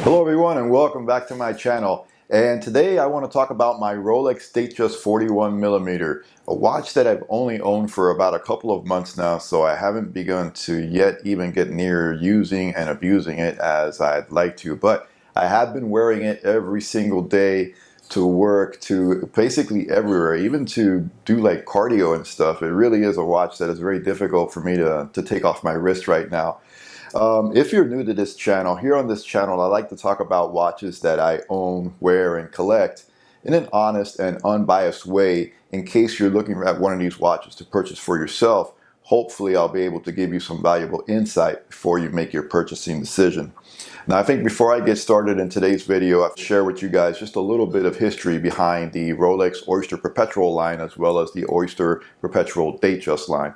Hello everyone and welcome back to my channel. And today I want to talk about my Rolex Datejust 41mm, a watch that I've only owned for about a couple of months now, so I haven't begun to yet even get near using and abusing it as I'd like to. But I have been wearing it every single day to work, to basically everywhere, even to do like cardio and stuff. It really is a watch that is very difficult for me to take off my wrist right now. If you're new to this channel, here on this channel I like to talk about watches that I own, wear, and collect in an honest and unbiased way in case you're looking at one of these watches to purchase for yourself. Hopefully I'll be able to give you some valuable insight before you make your purchasing decision. Now I think before I get started in today's video, I'll share with you guys just a little bit of history behind the Rolex Oyster Perpetual line as well as the Oyster Perpetual Datejust line.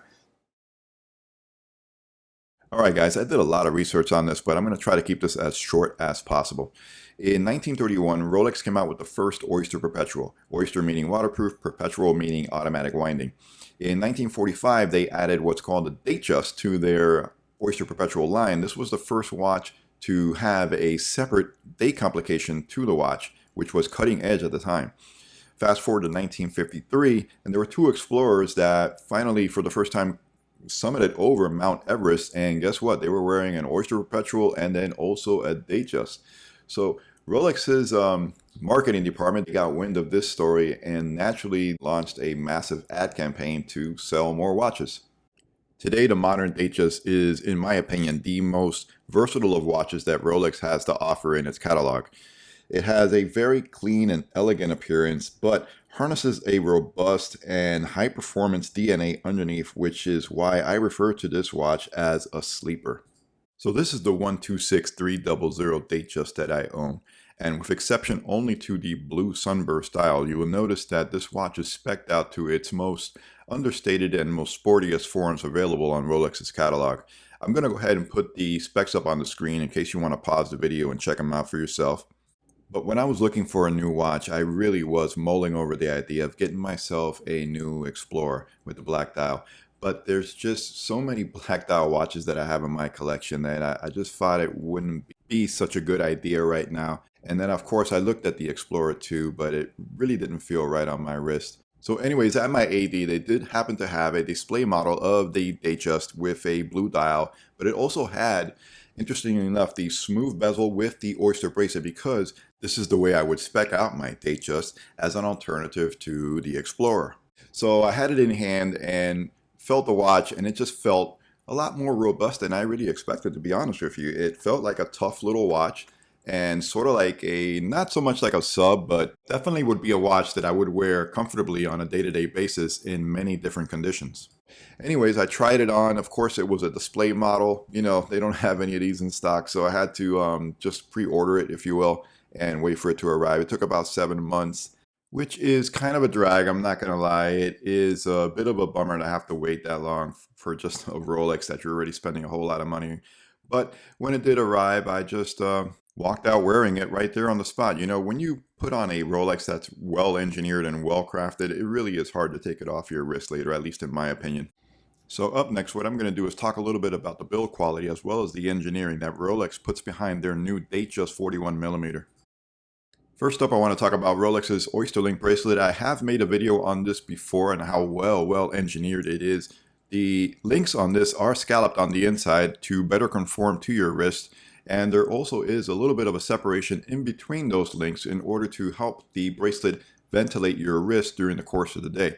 Alright guys, I did a lot of research on this, but I'm going to try to keep this as short as possible. In 1931, Rolex came out with the first Oyster Perpetual. Oyster meaning waterproof, Perpetual meaning automatic winding. In 1945, they added what's called a Datejust to their Oyster Perpetual line. This was the first watch to have a separate date complication to the watch, which was cutting edge at the time. Fast forward to 1953, and there were two explorers that finally, for the first time, summited over Mount Everest, and guess what? They were wearing an Oyster Perpetual and then also a Datejust. So Rolex's marketing department got wind of this story and naturally launched a massive ad campaign to sell more watches. Today, the modern Datejust is, in my opinion, the most versatile of watches that Rolex has to offer in its catalog. It has a very clean and elegant appearance, but harnesses a robust and high-performance DNA underneath, which is why I refer to this watch as a sleeper. So this is the 126300 Datejust that I own, and with exception only to the blue sunburst style, you will notice that this watch is spec'd out to its most understated and most sportiest forms available on Rolex's catalog. I'm going to go ahead and put the specs up on the screen in case you want to pause the video and check them out for yourself. But when I was looking for a new watch, I really was mulling over the idea of getting myself a new Explorer with the black dial. But there's just so many black dial watches that I have in my collection that I just thought it wouldn't be such a good idea right now. And then of course I looked at the Explorer 2, but it really didn't feel right on my wrist. So anyways, at my AD, they did happen to have a display model of the Datejust with a blue dial, but it also had, interestingly enough, the smooth bezel with the Oyster bracelet, because this is the way I would spec out my Datejust as an alternative to the Explorer. So I had it in hand and felt the watch, and it just felt a lot more robust than I really expected, to be honest with you. It felt like a tough little watch and sort of like a, not so much like a sub, but definitely would be a watch that I would wear comfortably on a day-to-day basis in many different conditions. Anyways, I tried it on. Of course, it was a display model. You know, they don't have any of these in stock, so I had to just pre-order it, if you will, and wait for it to arrive. It took about 7 months, which is kind of a drag, I'm not gonna lie. It is a bit of a bummer to have to wait that long for just a Rolex that you're already spending a whole lot of money. But when it did arrive, I just walked out wearing it right there on the spot. You know, when you put on a Rolex that's well engineered and well crafted, it really is hard to take it off your wrist later, at least in my opinion. So up next, what I'm going to do is talk a little bit about the build quality as well as the engineering that Rolex puts behind their new Datejust 41mm. First up, I want to talk about Rolex's Oyster Link bracelet. I have made a video on this before and how well engineered it is. The links on this are scalloped on the inside to better conform to your wrist, and there also is a little bit of a separation in between those links in order to help the bracelet ventilate your wrist during the course of the day.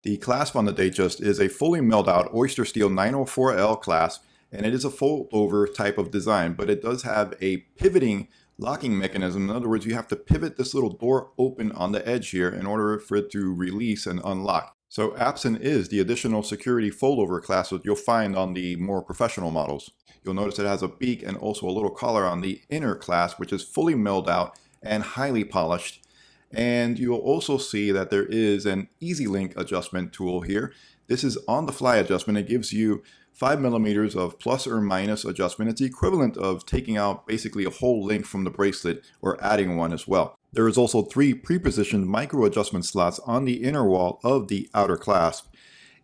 The clasp on the Datejust is a fully milled out Oyster Steel 904L clasp, and it is a fold over type of design, but it does have a pivoting locking mechanism. In other words, you have to pivot this little door open on the edge here in order for it to release and unlock. So absent is the additional security fold over clasp that you'll find on the more professional models. You'll notice it has a beak and also a little collar on the inner clasp, which is fully milled out and highly polished. And you'll also see that there is an Easy Link adjustment tool here. This is on the fly adjustment. It gives you 5mm of plus or minus adjustment. It's the equivalent of taking out basically a whole link from the bracelet or adding one as well. There is also 3 pre-positioned micro adjustment slots on the inner wall of the outer clasp.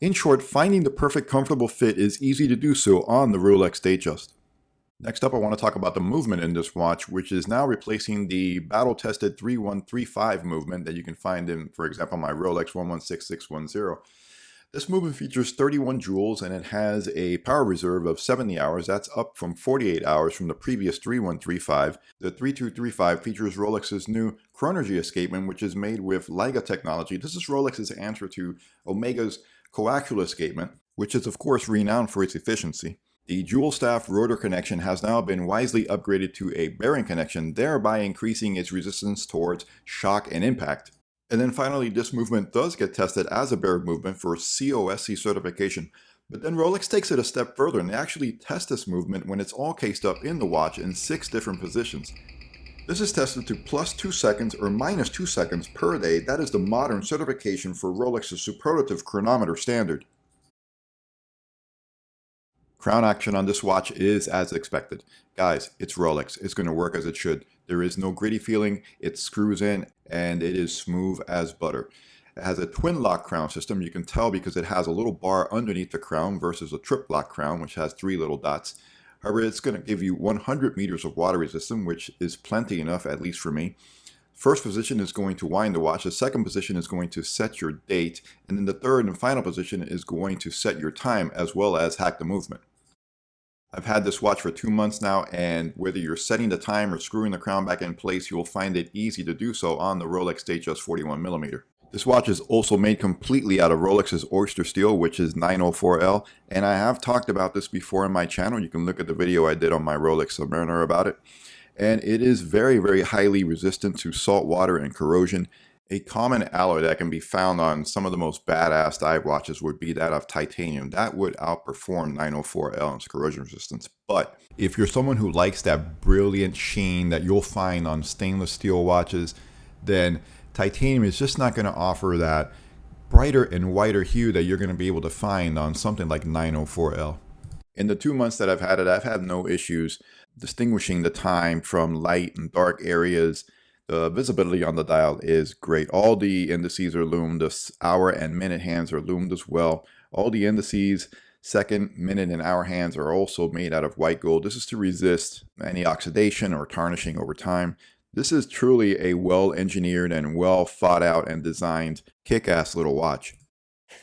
In short, finding the perfect comfortable fit is easy to do so on the Rolex Datejust. Next up, I want to talk about the movement in this watch, which is now replacing the battle-tested 3135 movement that you can find in, for example, my Rolex 116610. This movement features 31 joules and it has a power reserve of 70 hours. That's up from 48 hours from the previous 3135. The 3235 features Rolex's new Chronergy escapement, which is made with LIGA technology. This is Rolex's answer to Omega's coaxial escapement, which is of course renowned for its efficiency. The dual staff rotor connection has now been wisely upgraded to a bearing connection, thereby increasing its resistance towards shock and impact. And then finally, this movement does get tested as a bearing movement for COSC certification. But then Rolex takes it a step further and they actually test this movement when it's all cased up in the watch in 6 different positions. This is tested to +2 seconds or -2 seconds per day. That is the modern certification for Rolex's superlative chronometer standard. Crown action on this watch is as expected. Guys, it's Rolex. It's going to work as it should. There is no gritty feeling. It screws in and it is smooth as butter. It has a twin lock crown system. You can tell because it has a little bar underneath the crown versus a trip lock crown, which has 3 little dots. However, it's going to give you 100 meters of water resistance, which is plenty enough, at least for me. First position is going to wind the watch. The second position is going to set your date. And then the third and final position is going to set your time as well as hack the movement. I've had this watch for 2 months now, and whether you're setting the time or screwing the crown back in place, you will find it easy to do so on the Rolex Datejust 41mm. This watch is also made completely out of Rolex's Oyster Steel, which is 904L, and I have talked about this before on my channel. You can look at the video I did on my Rolex Submariner about it. And it is very, very highly resistant to salt water and corrosion. A common alloy that can be found on some of the most badass dive watches would be that of titanium. That would outperform 904L in its corrosion resistance. But if you're someone who likes that brilliant sheen that you'll find on stainless steel watches, then titanium is just not going to offer that brighter and whiter hue that you're going to be able to find on something like 904L. In the 2 months that I've had it, I've had no issues distinguishing the time from light and dark areas. The visibility on the dial is great. All the indices are loomed. The hour and minute hands are loomed as well. All the indices, second, minute, and hour hands are also made out of white gold. This is to resist any oxidation or tarnishing over time. This is truly a well-engineered and well thought out and designed kick-ass little watch.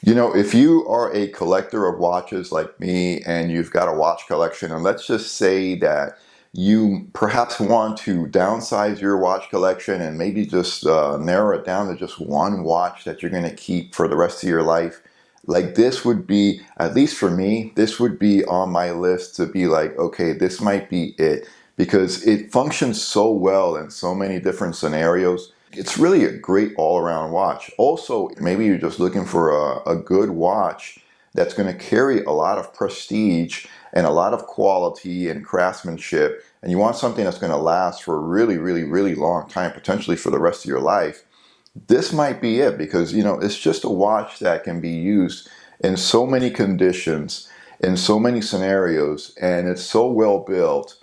You know, if you are a collector of watches like me and you've got a watch collection, and let's just say that you perhaps want to downsize your watch collection and maybe just narrow it down to just one watch that you're going to keep for the rest of your life, like this would be, at least for me, this would be on my list to be like, okay, this might be it, because it functions so well in so many different scenarios. It's really a great all-around watch. Also, maybe you're just looking for a good watch that's going to carry a lot of prestige and a lot of quality and craftsmanship, and you want something that's going to last for a really, really, really long time, potentially for the rest of your life. This might be it, because you know, it's just a watch that can be used in so many conditions, in so many scenarios, and it's so well built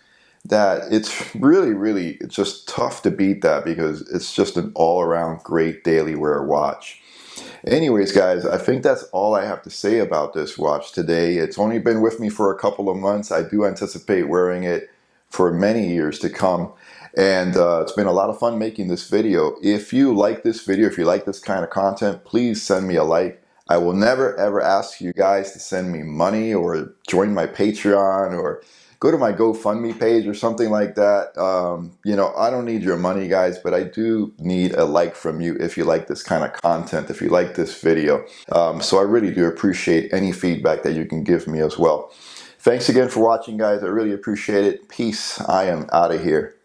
that it's really, it's just tough to beat that, because it's just an all-around great daily wear watch. Anyways, guys, I think that's all I have to say about this watch today. It's only been with me for a couple of months. I do anticipate wearing it for many years to come. And it's been a lot of fun making this video. If you like this video, if you like this kind of content, please send me a like. I will never ever ask you guys to send me money or join my Patreon or go to my GoFundMe page or something like that. You know, I don't need your money, guys, but I do need a like from you if you like this kind of content, if you like this video. So I really do appreciate any feedback that you can give me as well. Thanks again for watching, guys. I really appreciate it. Peace. I am out of here.